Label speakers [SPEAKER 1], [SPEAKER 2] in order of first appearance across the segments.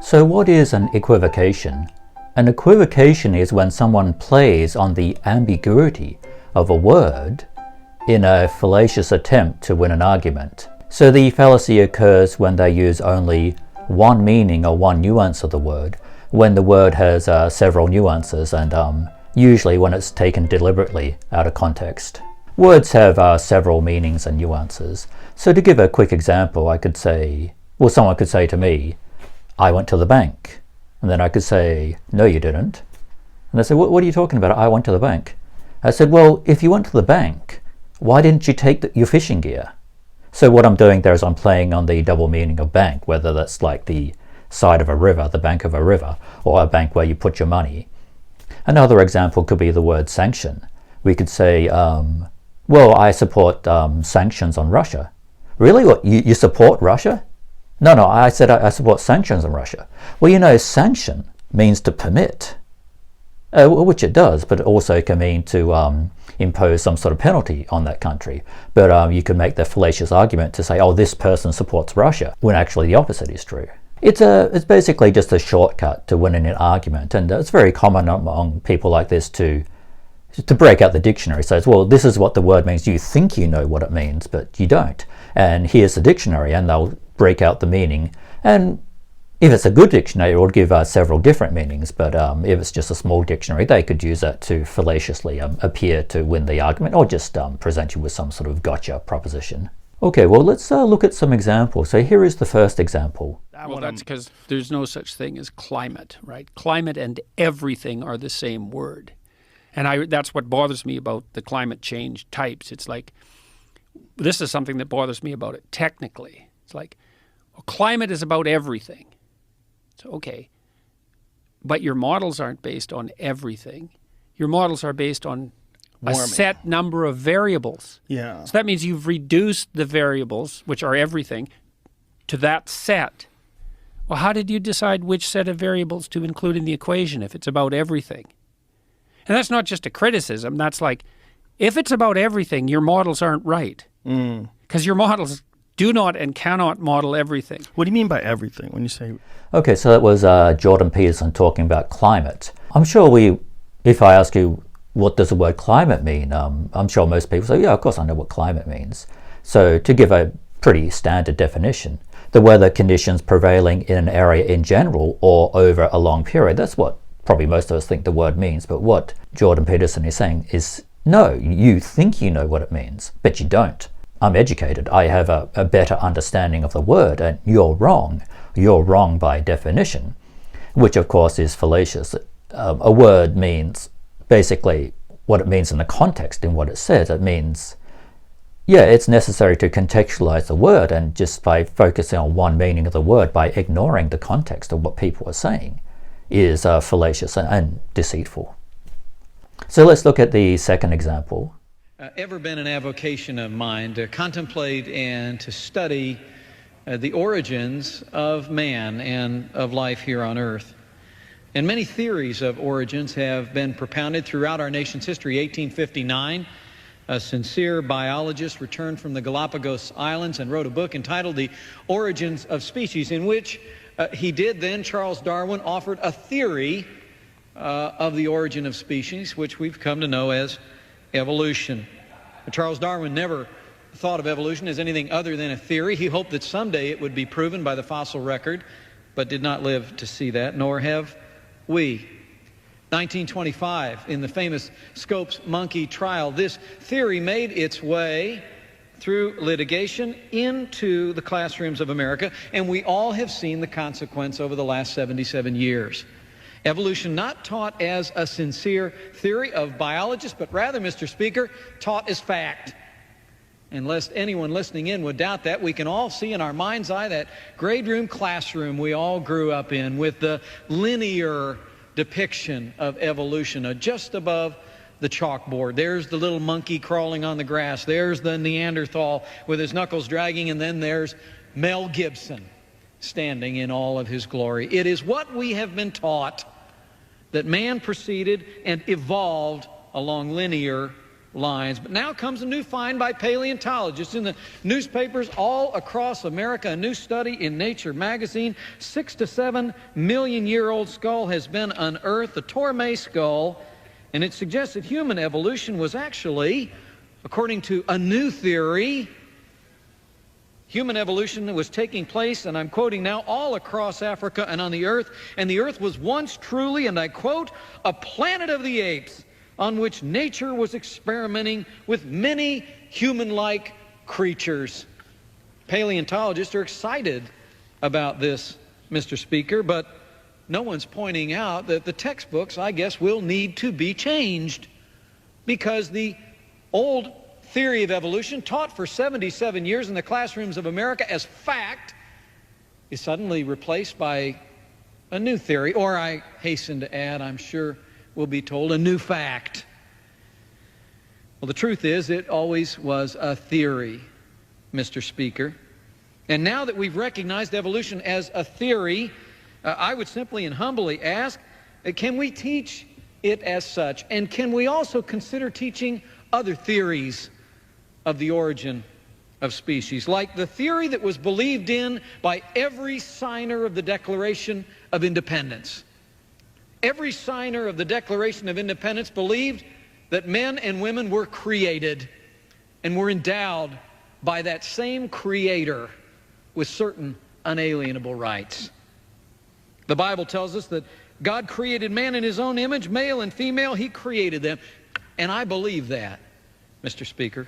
[SPEAKER 1] So what is an equivocation? An equivocation is when someone plays on the ambiguity of a word in a fallacious attempt to win an argument. So the fallacy occurs when they use only one meaning or one nuance of the word, when the word has several nuances, and usually when it's taken deliberately out of context. Words have several meanings and nuances. So to give a quick example, I could say, well, someone could say to me, I went to the bank. And then I could say, no, you didn't. And they say, what are you talking about? I went to the bank. I said, well, if you went to the bank, why didn't you take your fishing gear? So what I'm doing there is I'm playing on the double meaning of bank, whether that's like the side of a river, the bank of a river, or a bank where you put your money. Another example could be the word sanction. We could say, well, I support sanctions on Russia. Really? What, you support Russia? No, I said I support sanctions on Russia. Well, you know, sanction means to permit, which it does, but it also can mean to impose some sort of penalty on that country. But you can make the fallacious argument to say, oh, this person supports Russia, when actually the opposite is true. It's basically just a shortcut to winning an argument, and it's very common among people like this to break out the dictionary. So it's, well, this is what the word means. You think you know what it means, but you don't. And here's the dictionary, and they'll break out the meaning. And if it's a good dictionary, it will give several different meanings. But if it's just a small dictionary, they could use that to fallaciously appear to win the argument, or just present you with some sort of gotcha proposition. Okay, well, let's look at some examples. So here is the first example.
[SPEAKER 2] Well, that's because there's no such thing as climate, right? Climate and everything are the same word. And that's what bothers me about the climate change types. It's like, this is something that bothers me about it technically. It's like, well, climate is about everything. So, okay, but your models aren't based on everything. Your models are based on warming. A set number of variables.
[SPEAKER 3] Yeah.
[SPEAKER 2] So that means you've reduced the variables, which are everything, to that set. Well, how did you decide which set of variables to include in the equation if it's about everything? And that's not just a criticism. That's like, if it's about everything, your models aren't right. Because your models do not and cannot model everything.
[SPEAKER 3] What do you mean by everything when you say...
[SPEAKER 1] Okay, so that was Jordan Peterson talking about climate. I'm sure if I ask you, what does the word climate mean? I'm sure most people say, yeah, of course I know what climate means. So to give a pretty standard definition, the weather conditions prevailing in an area in general or over a long period, that's what probably most of us think the word means. But what Jordan Peterson is saying is, no, you think you know what it means, but you don't. I'm educated. I have a better understanding of the word, and you're wrong. You're wrong by definition, which of course is fallacious. A word means basically what it means in the context in what it says. It means, yeah, it's necessary to contextualize the word, and just by focusing on one meaning of the word, by ignoring the context of what people are saying, is fallacious and deceitful. So let's look at the second example.
[SPEAKER 4] Ever been an avocation of mine to contemplate and to study the origins of man and of life here on earth. And many theories of origins have been propounded throughout our nation's history. 1859, a sincere biologist returned from the Galapagos Islands and wrote a book entitled The Origins of Species, in which Charles Darwin offered a theory of the origin of species, which we've come to know as evolution. Charles Darwin never thought of evolution as anything other than a theory. He hoped that someday it would be proven by the fossil record, but did not live to see that, nor have we. 1925, in the famous Scopes monkey trial, this theory made its way through litigation into the classrooms of America, and we all have seen the consequence over the last 77 years. Evolution not taught as a sincere theory of biologists, but rather, Mr. Speaker, taught as fact. And lest anyone listening in would doubt that, we can all see in our mind's eye that grade room classroom we all grew up in, with the linear depiction of evolution just above the chalkboard. There's the little monkey crawling on the grass. There's the Neanderthal with his knuckles dragging, and then there's Mel Gibson standing in all of his glory. It is what we have been taught, that man proceeded and evolved along linear lines. But now comes a new find by paleontologists in the newspapers all across America. A new study in Nature magazine. 6 to 7 million year old skull has been unearthed, the Torme skull, and it suggests that human evolution was actually, according to a new theory, human evolution was taking place, and I'm quoting now, all across Africa and on the earth. And the earth was once truly, and I quote, a planet of the apes on which nature was experimenting with many human-like creatures. Paleontologists are excited about this, Mr. Speaker, but no one's pointing out that the textbooks, I guess, will need to be changed, because the old theory of evolution, taught for 77 years in the classrooms of America as fact, is suddenly replaced by a new theory, or I hasten to add, I'm sure we'll be told, a new fact. Well, the truth is, it always was a theory, Mr. Speaker. And now that we've recognized evolution as a theory, I would simply and humbly ask, can we teach it as such? And can we also consider teaching other theories of the origin of species, like the theory that was believed in by every signer of the Declaration of Independence? Every signer of the Declaration of Independence believed that men and women were created and were endowed by that same Creator with certain unalienable rights. The Bible tells us that God created man in His own image, male and female, He created them. And I believe that, Mr. Speaker.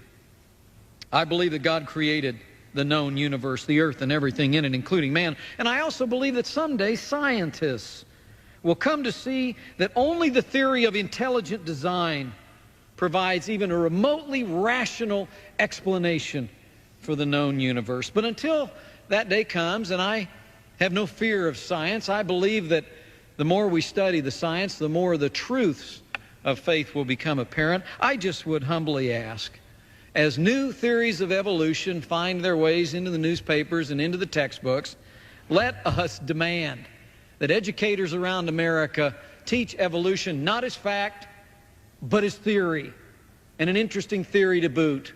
[SPEAKER 4] I believe that God created the known universe, the earth and everything in it, including man. And I also believe that someday scientists will come to see that only the theory of intelligent design provides even a remotely rational explanation for the known universe. But until that day comes, and I have no fear of science, I believe that the more we study the science, the more the truths of faith will become apparent. I just would humbly ask, as new theories of evolution find their ways into the newspapers and into the textbooks, let us demand that educators around America teach evolution not as fact, but as theory, and an interesting theory to boot.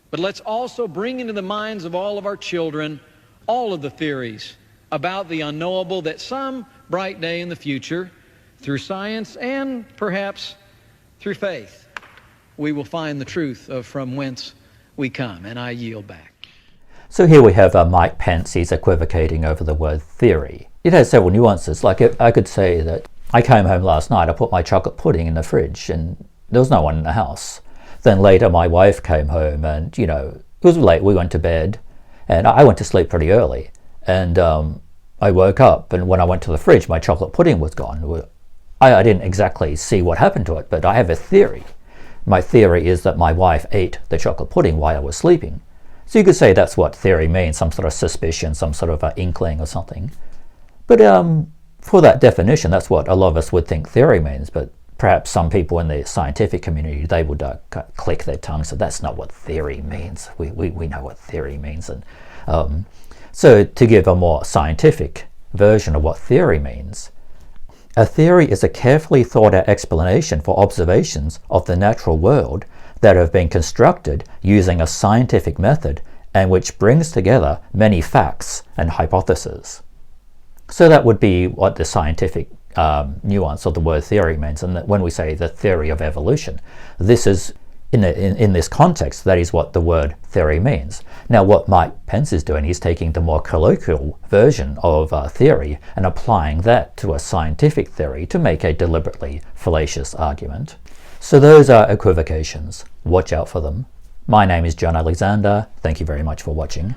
[SPEAKER 4] But let's also bring into the minds of all of our children all of the theories about the unknowable, that some bright day in the future, through science and perhaps through faith, we will find the truth of from whence we come. And I yield back.
[SPEAKER 1] So here we have Mike Pence. He's equivocating over the word theory. It has several nuances. Like I could say that I came home last night, I put my chocolate pudding in the fridge and there was no one in the house. Then later my wife came home and, it was late, we went to bed and I went to sleep pretty early. And I woke up and when I went to the fridge, my chocolate pudding was gone. I didn't exactly see what happened to it, but I have a theory. My theory is that my wife ate the chocolate pudding while I was sleeping. So you could say that's what theory means, some sort of suspicion, some sort of inkling or something. But for that definition, that's what a lot of us would think theory means. But perhaps some people in the scientific community, they would click their tongue. So that's not what theory means. We know what theory means. And so to give a more scientific version of what theory means, a theory is a carefully thought out explanation for observations of the natural world that have been constructed using a scientific method and which brings together many facts and hypotheses. So that would be what the scientific nuance of the word theory means. And that when we say the theory of evolution, this is in this context, that is what the word theory means. Now what Mike Pence is doing, he's taking the more colloquial version of theory and applying that to a scientific theory to make a deliberately fallacious argument. So those are equivocations. Watch out for them. My name is John Alexander. Thank you very much for watching.